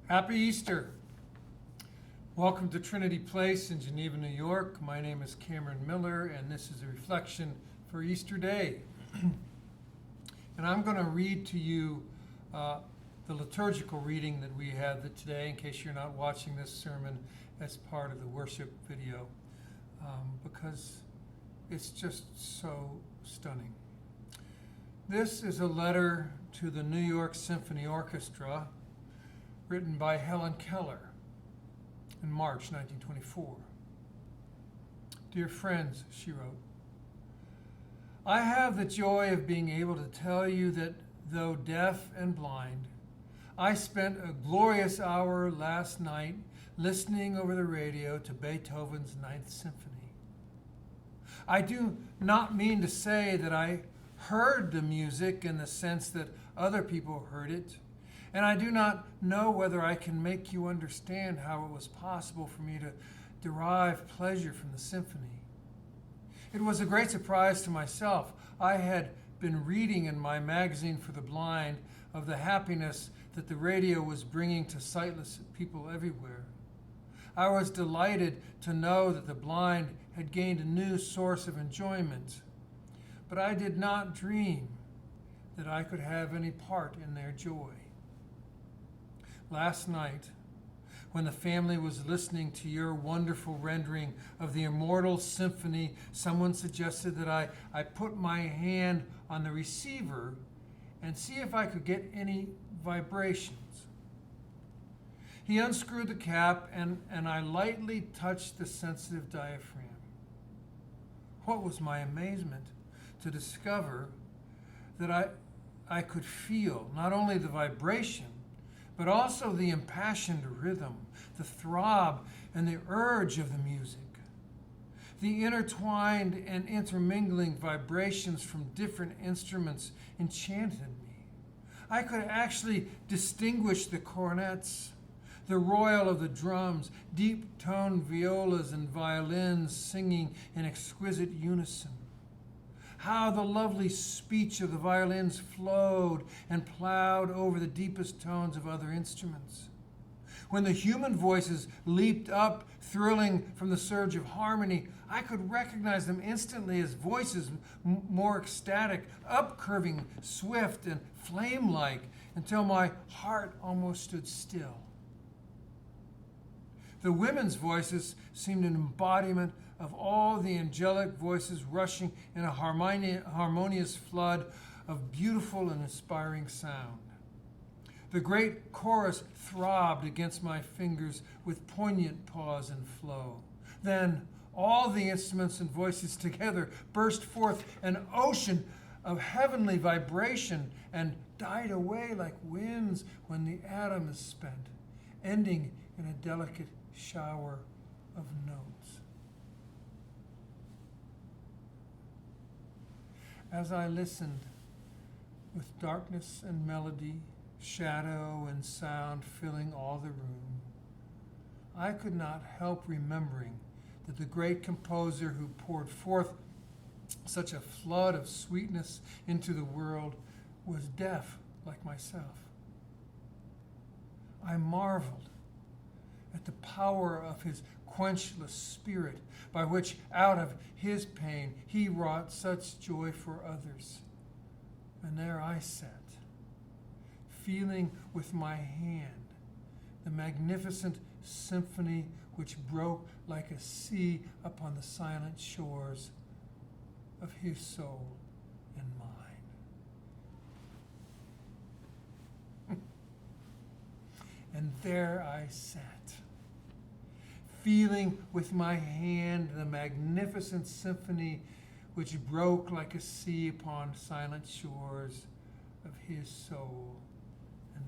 Happy Easter. Welcome to Trinity Place in Geneva, New York. My name is Cameron Miller, and this is a reflection for Easter Day. And I'm going to read to you the liturgical reading that we had today, in case you're not watching this sermon as part of the worship video, because it's just so stunning. This is a letter to the New York Symphony Orchestra, written by Helen Keller in March 1924. Dear friends, she wrote, I have the joy of being able to tell you that though deaf and blind, I spent a glorious hour last night listening over the radio to Beethoven's Ninth Symphony. I do not mean to say that I heard the music in the sense that other people heard it, and I do not know whether I can make you understand how it was possible for me to derive pleasure from the symphony. It was a great surprise to myself. I had been reading in my magazine for the blind of the happiness that the radio was bringing to sightless people everywhere. I was delighted to know that the blind had gained a new source of enjoyment, but I did not dream that I could have any part in their joy. Last night, when the family was listening to your wonderful rendering of the Immortal Symphony, someone suggested that I put my hand on the receiver and see if I could get any vibrations. He unscrewed the cap and I lightly touched the sensitive diaphragm. What was my amazement to discover that I could feel not only the vibration, but also the impassioned rhythm, the throb and the urge of the music. The intertwined and intermingling vibrations from different instruments enchanted me. I could actually distinguish the cornets, the royal of the drums, deep-toned violas and violins singing in exquisite unison. How the lovely speech of the violins flowed and plowed over the deepest tones of other instruments. When the human voices leaped up, thrilling from the surge of harmony, I could recognize them instantly as voices more ecstatic, upcurving, swift, and flame-like, until my heart almost stood still. The women's voices seemed an embodiment of all the angelic voices rushing in a harmonious flood of beautiful and inspiring sound. The great chorus throbbed against my fingers with poignant pause and flow. Then all the instruments and voices together burst forth an ocean of heavenly vibration and died away like winds when the atom is spent, ending in a delicate shower of notes. As I listened, with darkness and melody, shadow and sound filling all the room, I could not help remembering that the great composer who poured forth such a flood of sweetness into the world was deaf like myself. I marveled at the power of his quenchless spirit, by which out of his pain he wrought such joy for others. And there I sat, feeling with my hand the magnificent symphony which broke like a sea upon the silent shores of his soul and mine. And there I sat, feeling with my hand the magnificent symphony which broke like a sea upon silent shores of his soul and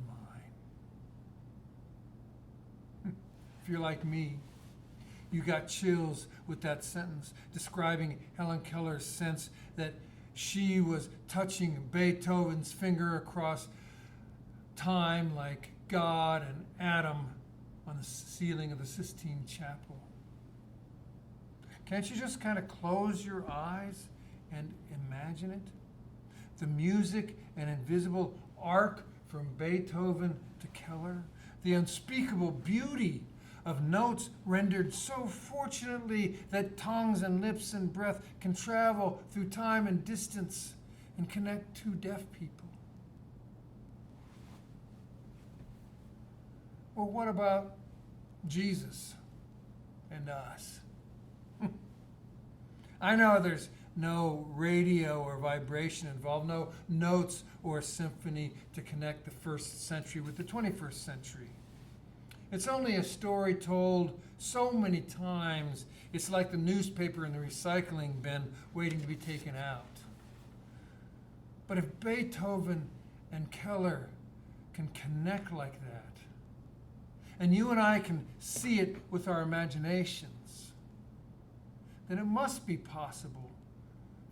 mine. If you're like me, you got chills with that sentence describing Helen Keller's sense that she was touching Beethoven's finger across time like God and Adam on the ceiling of the Sistine Chapel. Can't you just kind of close your eyes and imagine it? The music, an invisible arc from Beethoven to Keller, the unspeakable beauty of notes rendered so fortunately that tongues and lips and breath can travel through time and distance and connect two deaf people. Well, what about Jesus and us? I know there's no radio or vibration involved, no notes or symphony to connect the first century with the 21st century. It's only a story told so many times, it's like the newspaper in the recycling bin waiting to be taken out. But if Beethoven and Keller can connect like that, and you and I can see it with our imaginations, then it must be possible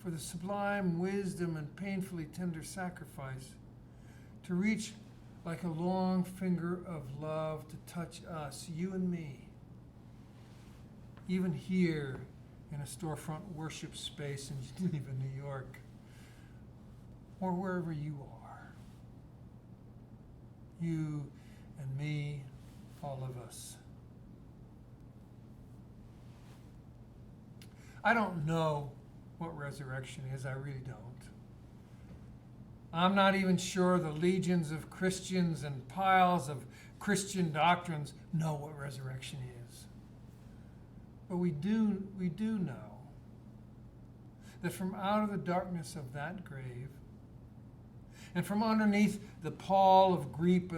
for the sublime wisdom and painfully tender sacrifice to reach like a long finger of love to touch us, you and me, even here in a storefront worship space in Geneva, New York, or wherever you are. You and me, all of us. I don't know what resurrection is. I really don't. I'm not even sure the legions of Christians and piles of Christian doctrines know what resurrection is. But we do know that from out of the darkness of that grave, and from underneath the pall of grief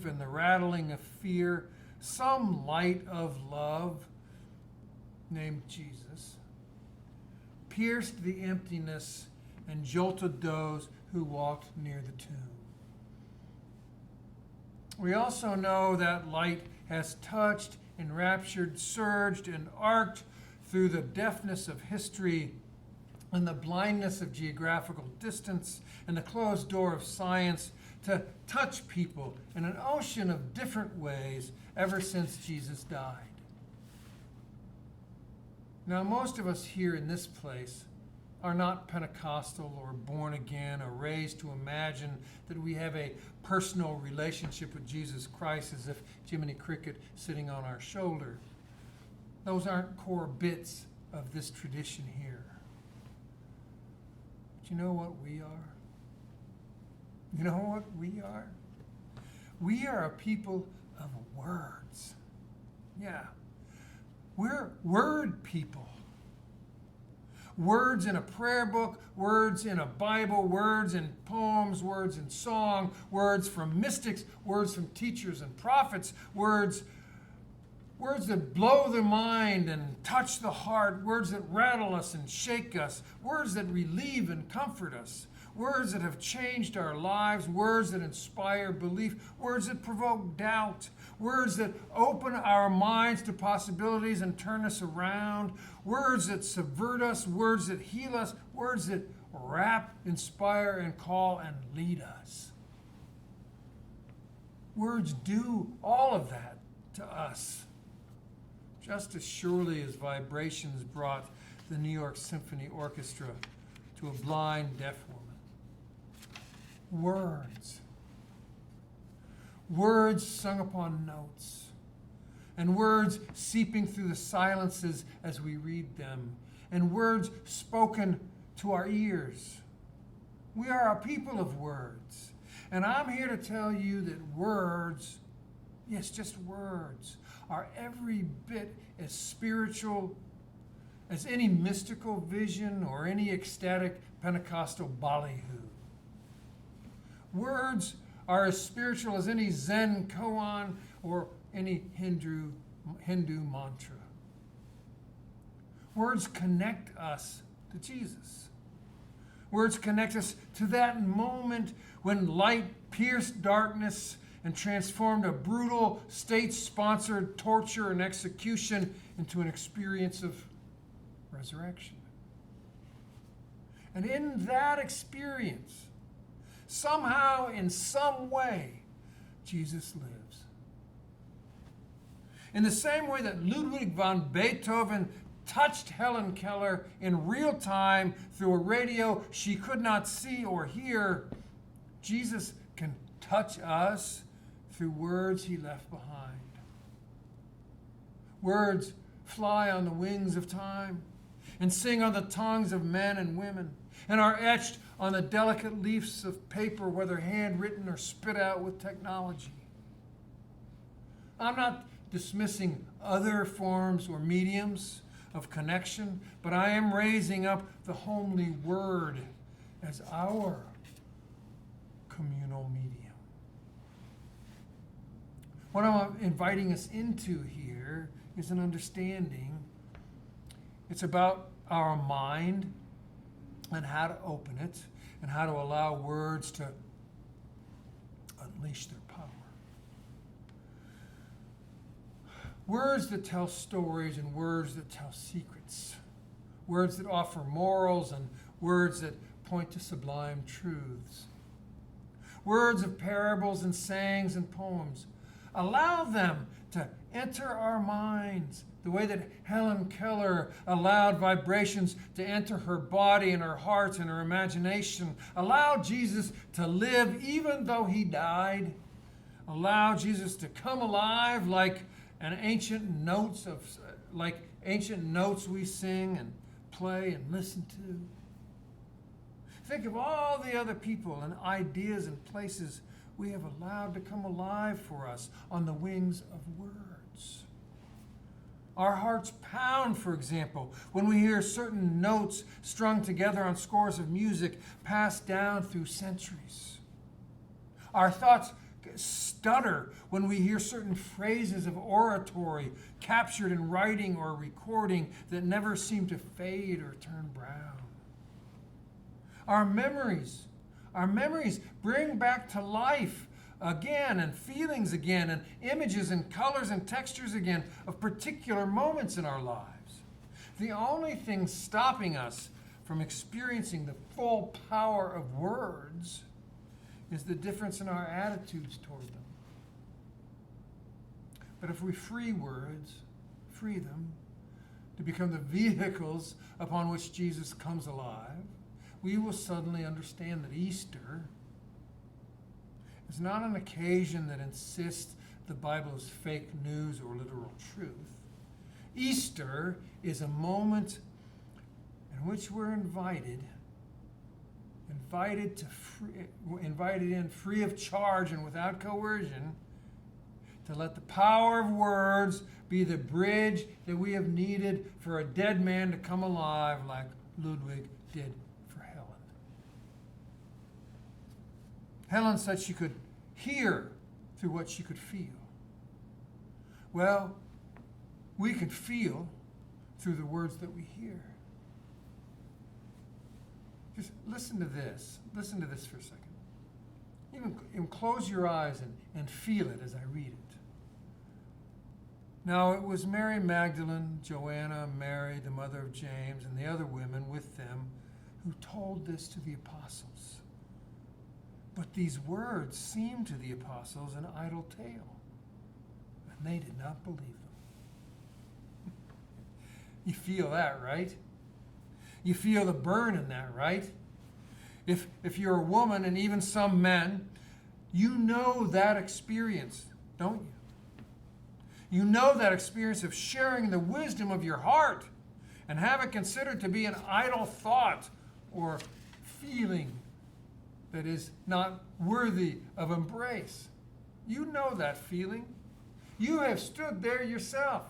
and the rattling of fear, some light of love, named Jesus, pierced the emptiness and jolted those who walked near the tomb. We also know that light has touched, enraptured, surged, and arced through the deafness of history and the blindness of geographical distance and the closed door of science to touch people in an ocean of different ways ever since Jesus died. Now, most of us here in this place are not Pentecostal or born again or raised to imagine that we have a personal relationship with Jesus Christ as if Jiminy Cricket sitting on our shoulder. Those aren't core bits of this tradition here. But you know what we are? You know what we are? We are a people of words. Yeah. We're word people. Words in a prayer book, words in a Bible, words in poems, words in song, words from mystics, words from teachers and prophets, words that blow the mind and touch the heart, words that rattle us and shake us, words that relieve and comfort us, words that have changed our lives, words that inspire belief, words that provoke doubt, words that open our minds to possibilities and turn us around, words that subvert us, words that heal us, words that wrap, inspire, and call and lead us. Words do all of that to us, just as surely as vibrations brought the New York Symphony Orchestra to a blind deaf woman. Words. Words sung upon notes, and words seeping through the silences as we read them, and words spoken to our ears. We are a people of words, and I'm here to tell you that words, yes, just words, are every bit as spiritual as any mystical vision or any ecstatic Pentecostal ballyhoo. Words are as spiritual as any Zen koan or any Hindu mantra. Words connect us to Jesus. Words connect us to that moment when light pierced darkness and transformed a brutal state-sponsored torture and execution into an experience of resurrection. And in that experience, somehow, in some way, Jesus lives. In the same way that Ludwig van Beethoven touched Helen Keller in real time through a radio she could not see or hear, Jesus can touch us through words he left behind. Words fly on the wings of time and sing on the tongues of men and women and are etched on the delicate leaves of paper, whether handwritten or spit out with technology. I'm not dismissing other forms or mediums of connection, but I am raising up the homely word as our communal medium. What I'm inviting us into here is an understanding. It's about our mind and how to open it and how to allow words to unleash their power. Words that tell stories and words that tell secrets. Words that offer morals and words that point to sublime truths. Words of parables and sayings and poems. Allow them to enter our minds the way that Helen Keller allowed vibrations to enter her body and her heart and her imagination. Allow Jesus to live even though he died. Allow Jesus to come alive like ancient notes we sing and play and listen to. Think of all the other people and ideas and places we have allowed to come alive for us on the wings of words. Our hearts pound, for example, when we hear certain notes strung together on scores of music passed down through centuries. Our thoughts stutter when we hear certain phrases of oratory captured in writing or recording that never seem to fade or turn brown. Our memories bring back to life again and feelings again and images and colors and textures again of particular moments in our lives. The only thing stopping us from experiencing the full power of words is the difference in our attitudes toward them. But if we free words, free them to become the vehicles upon which Jesus comes alive, we will suddenly understand that Easter is not an occasion that insists the Bible is fake news or literal truth. Easter is a moment in which we're invited in free of charge and without coercion to let the power of words be the bridge that we have needed for a dead man to come alive like Ludwig did for Helen. Helen said she could hear through what she could feel. Well, we can feel through the words that we hear. Just listen to this. Listen to this for a second. Even close your eyes and feel it as I read it. Now it was Mary Magdalene, Joanna, Mary, the mother of James, and the other women with them who told this to the apostles. But these words seemed to the apostles an idle tale, and they did not believe them. You feel that, right? You feel the burn in that, right? If you're a woman, and even some men, you know that experience, don't you? You know that experience of sharing the wisdom of your heart and have it considered to be an idle thought or feeling that is not worthy of embrace. You know that feeling. You have stood there yourself.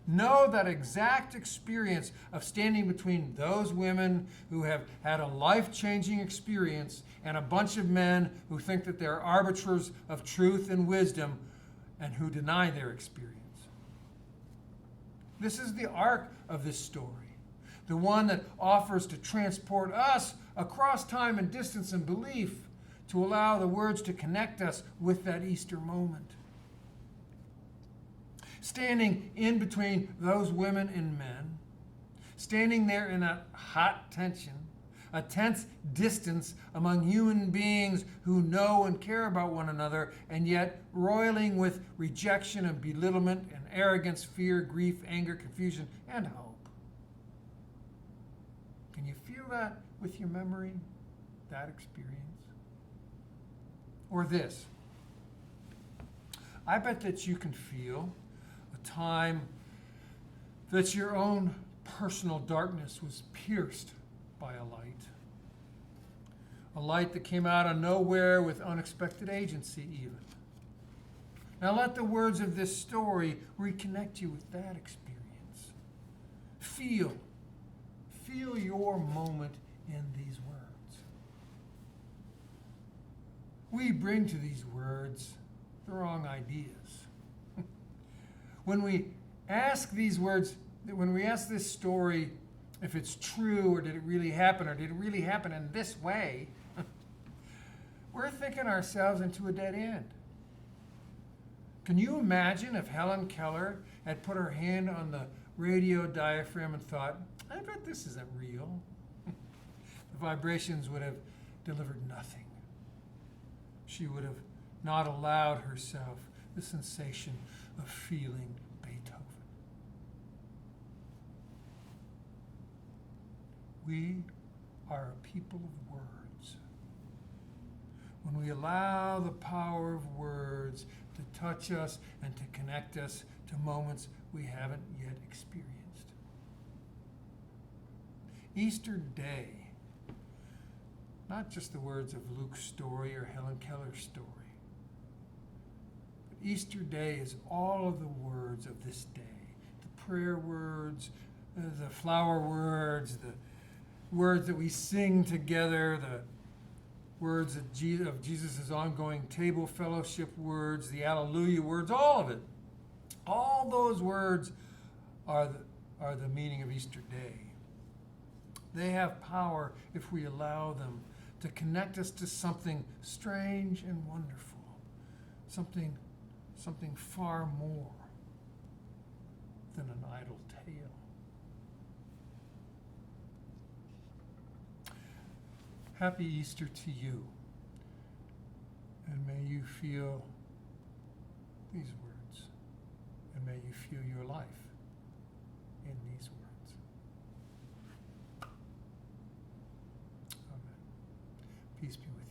Know that exact experience of standing between those women who have had a life-changing experience and a bunch of men who think that they're arbiters of truth and wisdom and who deny their experience. This is the arc of this story, the one that offers to transport us across time and distance and belief to allow the words to connect us with that Easter moment. Standing in between those women and men, standing there in that hot tension, a tense distance among human beings who know and care about one another, and yet roiling with rejection and belittlement and arrogance, fear, grief, anger, confusion, and hope. Can you feel that with your memory, that experience? Or this. I bet that you can feel a time that your own personal darkness was pierced by a light. A light that came out of nowhere with unexpected agency, even. Now let the words of this story reconnect you with that experience. Feel your moment in these words. We bring to these words the wrong ideas. When we ask these words, when we ask this story if it's true or did it really happen or did it really happen in this way, we're thinking ourselves into a dead end. Can you imagine if Helen Keller had put her hand on the radio diaphragm and thought, I bet this isn't real? The vibrations would have delivered nothing. She would have not allowed herself the sensation of feeling Beethoven. We are a people of words. When we allow the power of words to touch us and to connect us to moments we haven't yet experienced. Easter Day, not just the words of Luke's story or Helen Keller's story, but Easter Day is all of the words of this day. The prayer words, the flower words, the words that we sing together, the words of Jesus' ongoing table fellowship words, the Alleluia words, all of it. All those words are the meaning of Easter Day. They have power if we allow them to connect us to something strange and wonderful, something far more than an idle tale. Happy Easter to you, and may you feel these words, and may you feel your life in these words. Amen. Peace be with you.